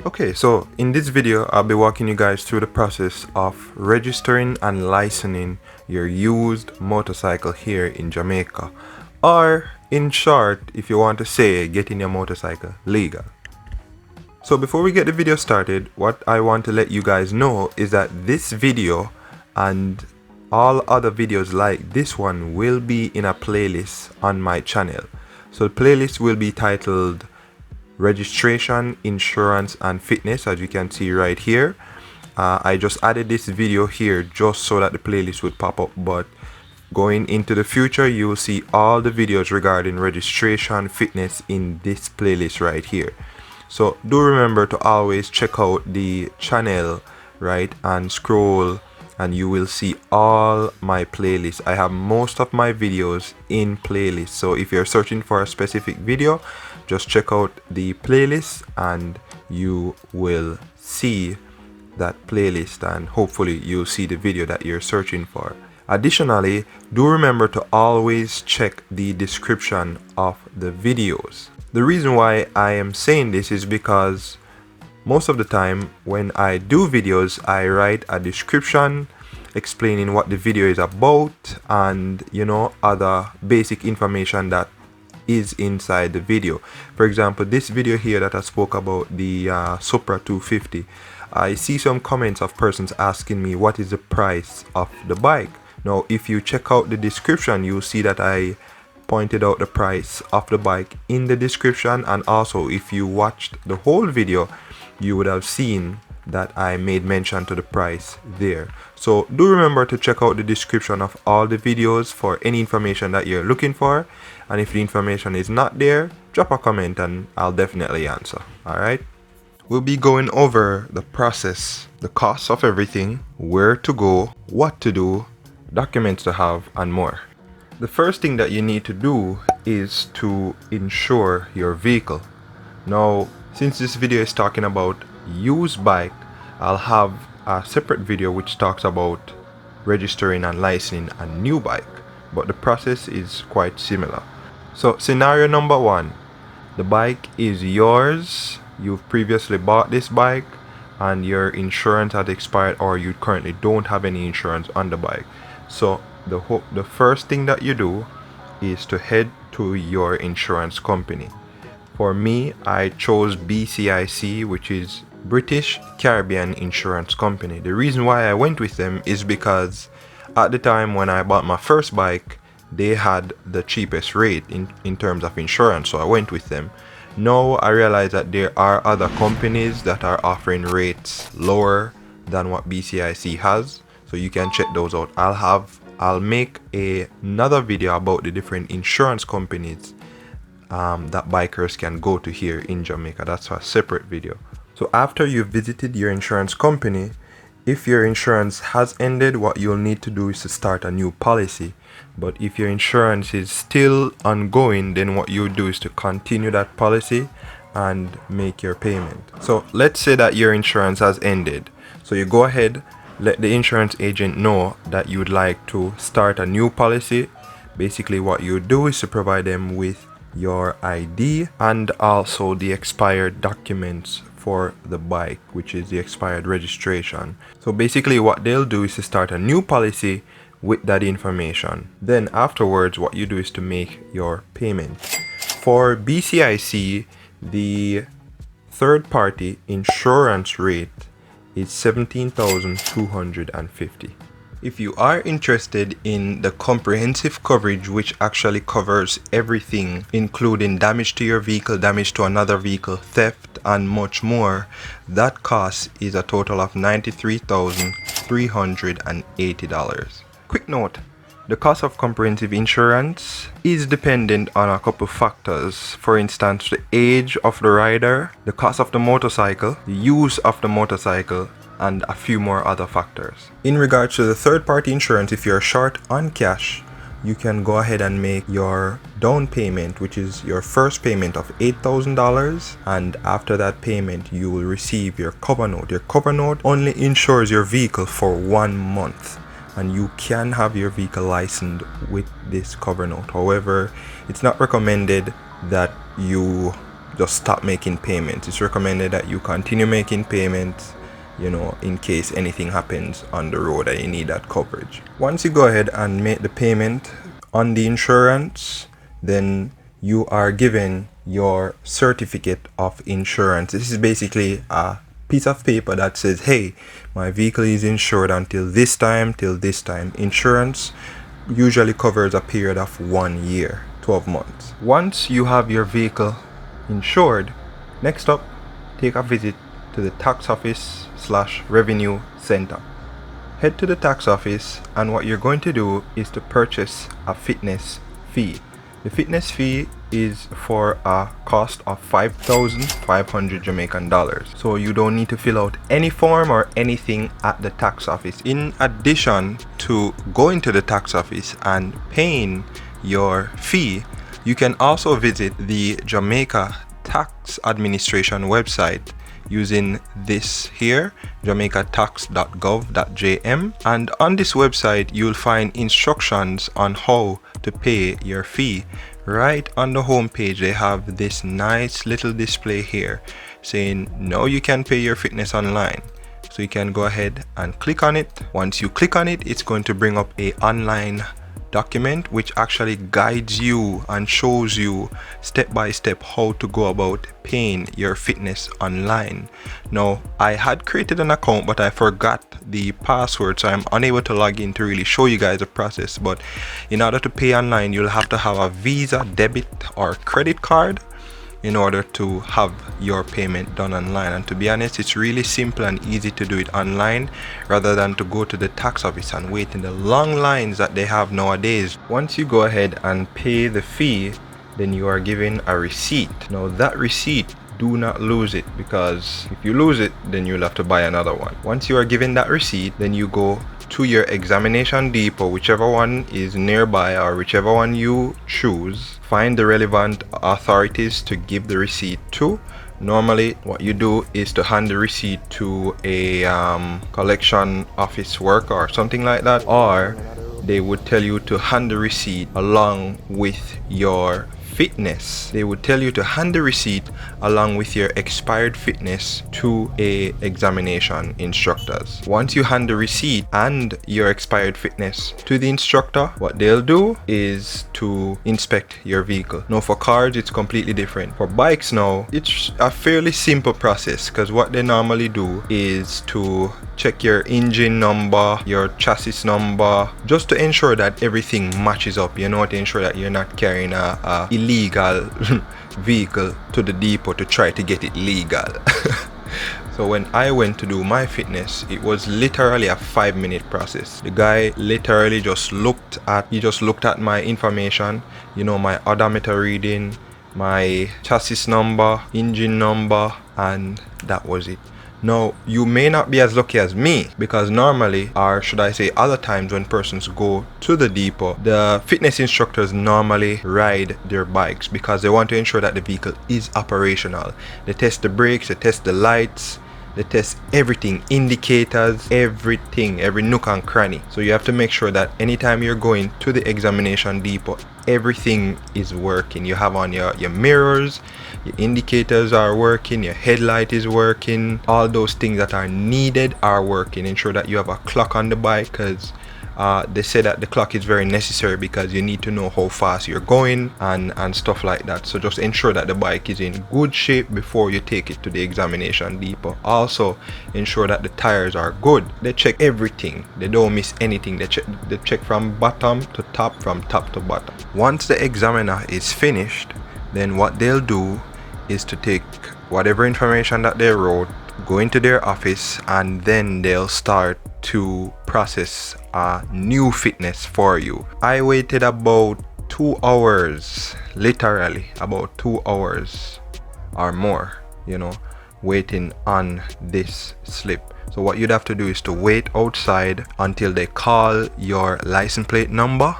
Okay, so in this video, I'll be walking you guys through the process of registering and licensing your used motorcycle here in Jamaica. Or, in short, if you want to say, getting your motorcycle legal. So before we get the video started, what I want to let you guys know is that this video and all other videos like this one will be in a playlist on my channel. So the playlist will be titled Registration, Insurance and Fitness, as you can see right here. I just added this video here just so that the playlist would pop up, but going into the future you will see all the videos regarding registration, fitness in this playlist right here. So do remember to always check out the channel, right, and scroll and you will see all my playlists. I have most of my videos in playlists, so if you're searching for a specific video, just check out the playlist and you will see that playlist, and hopefully you'll see the video that you're searching for. Additionally, do remember to always check the description of the videos. The reason why I am saying this is because most of the time when I do videos, I write a description explaining what the video is about and, you know, other basic information that is inside the video. For example, this video here that I spoke about, the Supra 250, I see some comments of persons asking me what is the price of the bike. Now if you check out the description, you'll see that I pointed out the price of the bike in the description, and also if you watched the whole video you would have seen that I made mention to the price there. So do remember to check out the description of all the videos for any information that you're looking for, and if the information is not there, drop a comment and I'll definitely answer. Alright, we'll be going over the process, the cost of everything, where to go, what to do, documents to have, and more. The first thing that you need to do is to insure your vehicle. Now, since this video is talking about used bike, I'll have a separate video which talks about registering and licensing a new bike, but the process is quite similar. So scenario number one, the bike is yours, you've previously bought this bike and your insurance has expired, or you currently don't have any insurance on the bike. So the first thing that you do is to head to your insurance company. For me, I chose BCIC, which is British Caribbean Insurance Company. The reason why I went with them is because at the time when I bought my first bike, they had the cheapest rate in terms of insurance, so I went with them. Now I realize that there are other companies that are offering rates lower than what BCIC has, so you can check those out. I'll make another video about the different insurance companies that bikers can go to here in Jamaica. That's a separate video. So after you've visited your insurance company, if your insurance has ended, what you'll need to do is to start a new policy. But if your insurance is still ongoing, then what you do is to continue that policy and make your payment. So let's say that your insurance has ended. So you go ahead, let the insurance agent know that you would like to start a new policy. Basically what you do is to provide them with your ID and also the expired documents for the bike, which is the expired registration. So basically what they'll do is to start a new policy with that information. Then afterwards what you do is to make your payment. For BCIC, the third party insurance rate is 17,250. If you are interested in the comprehensive coverage, which actually covers everything, including damage to your vehicle, damage to another vehicle, theft, and much more, that cost is a total of $93,380. Quick note, the cost of comprehensive insurance is dependent on a couple factors. For instance, the age of the rider, the cost of the motorcycle, the use of the motorcycle, and a few more other factors. In regards to the third-party insurance, if you're short on cash, you can go ahead and make your down payment, which is your first payment of $8,000, and after that payment you will receive your cover note. Your cover note only insures your vehicle for 1 month, and you can have your vehicle licensed with this cover note. However, it's not recommended that you just stop making payments. It's recommended that you continue making payments, you know, in case anything happens on the road and you need that coverage. Once you go ahead and make the payment on the insurance, then you are given your certificate of insurance. This is basically a piece of paper that says, hey, my vehicle is insured until this time till this time. Insurance usually covers a period of 1 year, 12 months. Once you have your vehicle insured, next up, take a visit to the tax office / revenue center. Head to the tax office, and what you're going to do is to purchase a fitness fee. The fitness fee is for a cost of 5,500 Jamaican dollars. So you don't need to fill out any form or anything at the tax office. In addition to going to the tax office and paying your fee, you can also visit the Jamaica Tax Administration website using this here, jamaicatax.gov.jm, and on this website you'll find instructions on how to pay your fee. Right on the home page they have this nice little display here saying now you can pay your fitness online. So you can go ahead and click on it. Once you click on it, it's going to bring up a online document which actually guides you and shows you step by step how to go about paying your fitness online. Now, I had created an account but I forgot the password, so I'm unable to log in to really show you guys the process. But in order to pay online, you'll have to have a Visa, debit or credit card in order to have your payment done online. And to be honest, it's really simple and easy to do it online rather than to go to the tax office and wait in the long lines that they have nowadays. Once you go ahead and pay the fee, then you are given a receipt. Now that receipt, do not lose it, because if you lose it, then you'll have to buy another one. Once you are given that receipt, then you go to your examination depot, whichever one is nearby or whichever one you choose. Find the relevant authorities to give the receipt to. Normally what you do is to hand the receipt to a collection office worker or something like that, or they would tell you to hand the receipt along with your fitness. They would tell you to hand the receipt along with your expired fitness to a examination instructors. Once you hand the receipt and your expired fitness to the instructor, what they'll do is to inspect your vehicle. Now for cars it's completely different. For bikes now, it's a fairly simple process, because what they normally do is to check your engine number, your chassis number, just to ensure that everything matches up, you know, to ensure that you're not carrying a illegal vehicle to the depot to try to get it legal. So when I went to do my fitness, it was literally a 5-minute process. The guy literally just looked at my information, you know, my odometer reading, my chassis number, engine number, and that was it. Now, you may not be as lucky as me, because normally, or should I say other times when persons go to the depot, the fitness instructors normally ride their bikes because they want to ensure that the vehicle is operational. They test the brakes, they test the lights, they test everything, indicators, everything, every nook and cranny. So you have to make sure that anytime you're going to the examination depot, everything is working. You have on your mirrors, your indicators are working, your headlight is working, all those things that are needed are working. Ensure that you have a clock on the bike, because they say that the clock is very necessary because you need to know how fast you're going and stuff like that. So just ensure that the bike is in good shape before you take it to the examination depot. Also ensure that the tires are good. They check everything, they don't miss anything. They check from bottom to top, from top to bottom. Once the examiner is finished, then what they'll do is to take whatever information that they wrote, go into their office, and then they'll start to process a new fitness for you. I waited about 2 hours, literally about 2 hours or more, you know, waiting on this slip. So what you'd have to do is to wait outside until they call your license plate number.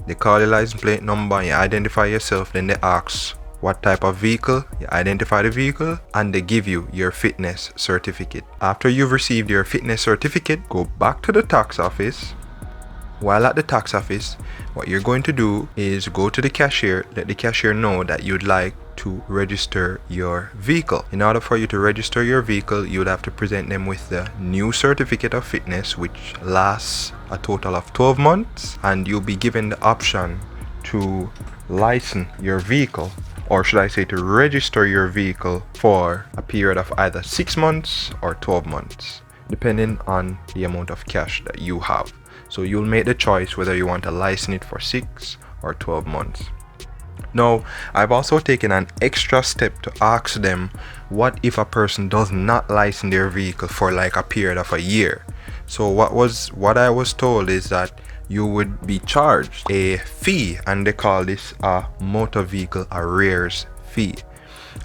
They call your license plate number, you identify yourself, then they ask what type of vehicle, you identify the vehicle, and they give you your fitness certificate. After you've received your fitness certificate, go back to the tax office. While at the tax office, what you're going to do is go to the cashier, let the cashier know that you'd like to register your vehicle. In order for you to register your vehicle, you would have to present them with the new certificate of fitness, which lasts a total of 12 months, and you'll be given the option to license your vehicle, or should I say to register your vehicle, for a period of either 6 months or 12 months, depending on the amount of cash that you have. So you'll make the choice whether you want to license it for 6 or 12 months. Now, I've also taken an extra step to ask them, what if a person does not license their vehicle for like a period of a year? So what I was told is that you would be charged a fee, and they call this a motor vehicle arrears fee.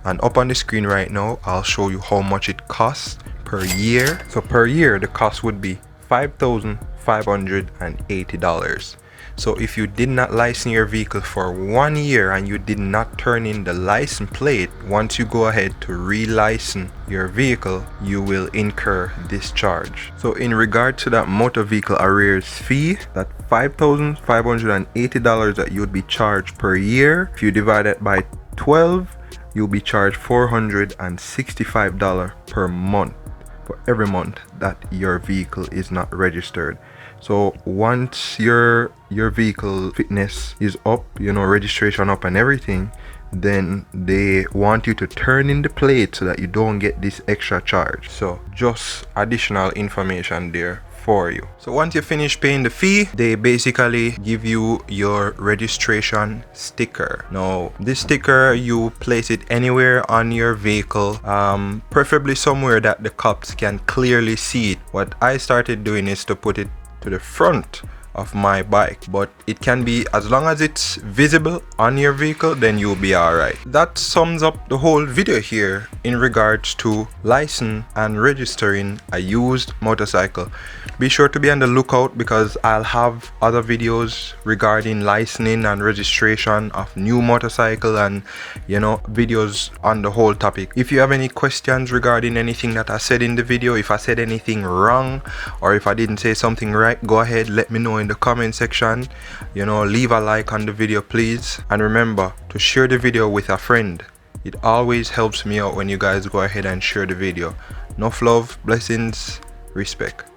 And up on the screen right now, I'll show you how much it costs per year. So per year, the cost would be $5,580. So if you did not license your vehicle for 1 year and you did not turn in the license plate, once you go ahead to re-license your vehicle, you will incur this charge. So in regard to that motor vehicle arrears fee, that $5,580 that you would be charged per year, if you divide it by 12, you'll be charged $465 per month for every month that your vehicle is not registered. So once your vehicle fitness is up, registration up and everything, then they want you to turn in the plate so that you don't get this extra charge. So just additional information there for you. So once you finish paying the fee, they basically give you your registration sticker. Now this sticker, you place it anywhere on your vehicle, preferably somewhere that the cops can clearly see it. What I started doing is to put it to the front of my bike, but it can be, as long as it's visible on your vehicle, then you'll be alright. That sums up the whole video here in regards to license and registering a used motorcycle. Be sure to be on the lookout, because I'll have other videos regarding licensing and registration of new motorcycle, and videos on the whole topic. If you have any questions regarding anything that I said in the video, if I said anything wrong or if I didn't say something right, go ahead, let me know in the comment section. Leave a like on the video, please, and remember to share the video with a friend. It always helps me out when you guys go ahead and share the video. Enough love, blessings, respect.